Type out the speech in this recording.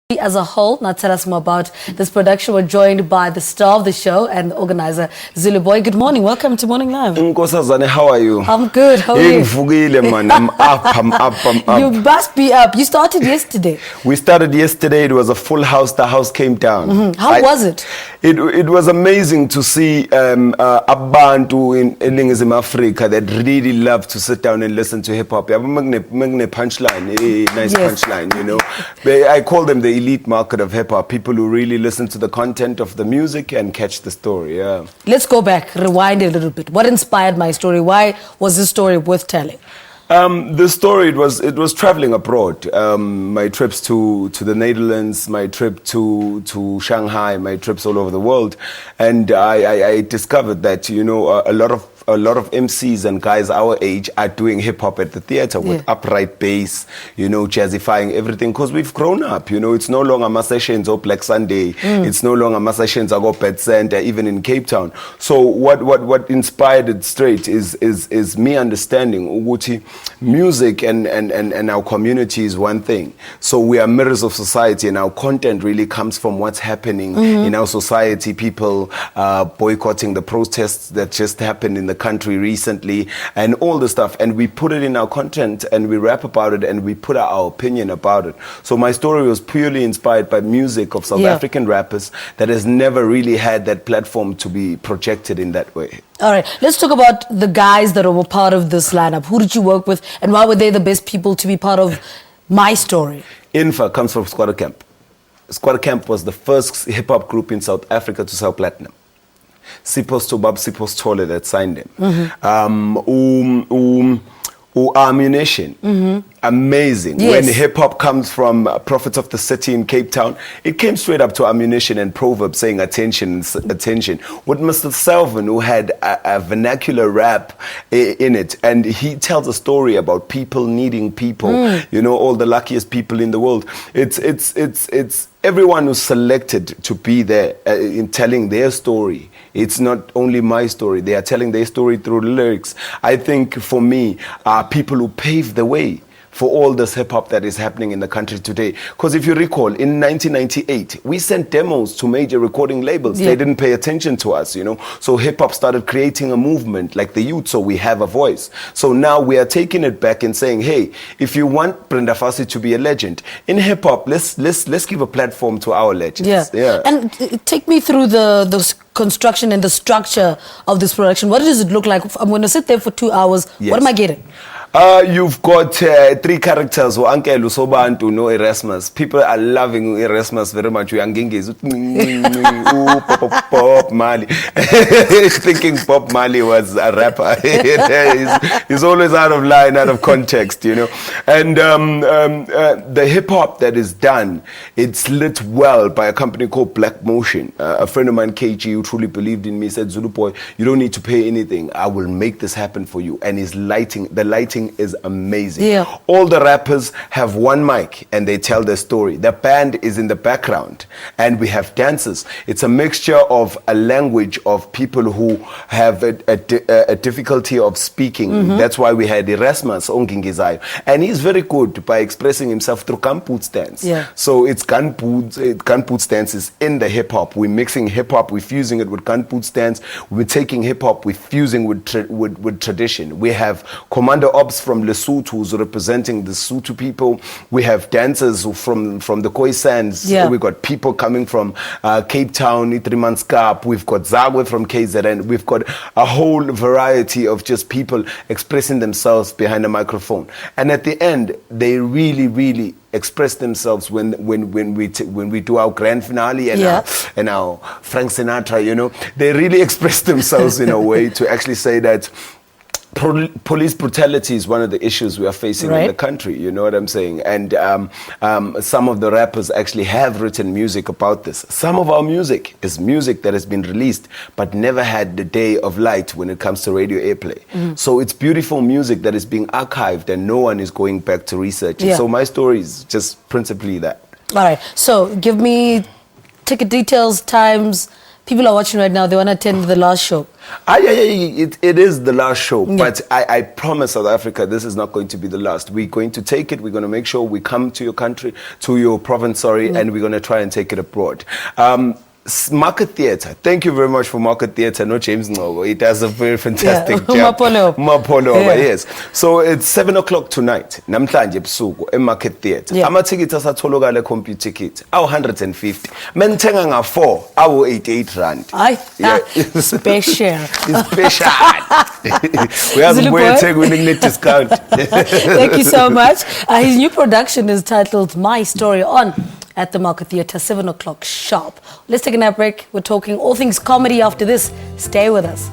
As a whole. Now tell us more about this production. We're joined by the star of the show and the organizer, Zuluboy. Good morning. Welcome to Morning Live. Nkosazane, how are you? I'm good. How are you? Man. I'm up. You must be up. You started yesterday. We started yesterday. It was a full house. The house came down. Mm-hmm. How was it? It was amazing to see abantu in South Africa that really love to sit down and listen to hip hop. You have a punchline, nice punchline, you know. I call them the elite market of hip hop. People who really listen to the content of the music and catch the story. Yeah. Let's go back, rewind a little bit. What inspired my story? Why was this story worth telling? The story, it was traveling abroad. My trips to the Netherlands, my trip to Shanghai, my trips all over the world, and I discovered that, you know, a lot of MCs and guys our age are doing hip hop at the theater with upright bass, you know, jazzifying everything, because we've grown up. You know, it's no longer Massachusetts or Black Sunday. It's no longer Massachusetts or Pet Center, even in Cape Town. So what inspired it straight is me understanding Uguti, music and our community is one thing. So we are mirrors of society, and our content really comes from what's happening in our society. People boycotting the protests that just happened in the country recently and all the stuff, and we put it in our content and we rap about it and we put our opinion about it. So my story was purely inspired by music of South African rappers that has never really had that platform to be projected in that way. All right, let's talk about the guys that were part of this lineup. Who did you work with and why were they the best people to be part of my story? Infa comes from Squatter Camp. Squatter Camp was the first hip-hop group in South Africa to sell platinum. Sipos Tole that signed him. Ammunition. Amazing. Yes. When hip-hop comes from Prophets of the City in Cape Town, it came straight up to Ammunition and Proverbs saying attention, attention. With Mr. Selvin, who had a vernacular rap in it, and he tells a story about people needing people, you know, all the luckiest people in the world. It's everyone who's selected to be there in telling their story. It's not only my story. They are telling their story through lyrics. I think for me, people who paved the way for all this hip-hop that is happening in the country today. Because if you recall, in 1998, we sent demos to major recording labels. They didn't pay attention to us, you know. So hip-hop started creating a movement like the youth, so we have a voice. So now we are taking it back and saying, hey, if you want Brenda Fassie to be a legend, in hip-hop, let's give a platform to our legends. Yeah. And take me through the construction and the structure of this production. What does it look like? I'm going to sit there for 2 hours. What am I getting? You've got 3 characters, Uncle Usobantu, no Erasmus. People are loving Erasmus very much. We are Pop Marley. Thinking Pop Marley was a rapper. He's always out of line, out of context, you know. And the hip hop that is done, it's lit well by a company called Black Motion. A friend of mine, KG, who truly believed in me, said, Zuluboy, you don't need to pay anything. I will make this happen for you. And the lighting is amazing. All the rappers have one mic and they tell their story. The band is in the background and we have dancers. It's a mixture of a language of people who have a difficulty of speaking. That's why we had Erasmus Ongingizai, and he's very good by expressing himself through gunboot dance. So it's gunboot dances in the hip hop. We're mixing hip hop, we're fusing it with gunboot dance. We're taking hip hop, we're fusing with tradition. We have Commander Ops from Lesotho who's representing the Sotho people. We have dancers from the Khoisans. We've got people coming from Cape Town, Itrimanskap. We've got Zagwe from KZN. We've got a whole variety of just people expressing themselves behind a microphone. And at the end, they really express themselves when we do our grand finale and our Frank Sinatra, you know. They really express themselves in a way to actually say that police brutality is one of the issues we are facing in the country, you know what I'm saying? And some of the rappers actually have written music about this. Some of our music is music that has been released but never had the day of light when it comes to radio airplay. So it's beautiful music that is being archived and no one is going back to research it. So my story is just principally that. All right, so give me ticket details, times. People are watching right now, they want to attend the last show. It is the last show, but I promise South Africa, this is not going to be the last. We're going to take it. We're going to make sure we come to your country, to your province, and we're going to try and take it abroad. Market Theatre. Thank you very much for Market Theatre. No, James Ngogo. It does a very fantastic job. Mapolo, yes. So it's 7 o'clock tonight. Namhlanje ebusuku eMarket Theatre. Ama-tickets asatholakala computer ticket. Awu 150. Menthenga nga 4. Awu 88 rand. Special. Special. We have to take discount. Thank you so much. His new production is titled My Story on at the Market Theatre, 7 o'clock sharp. Let's take a break. We're talking all things comedy after this. Stay with us.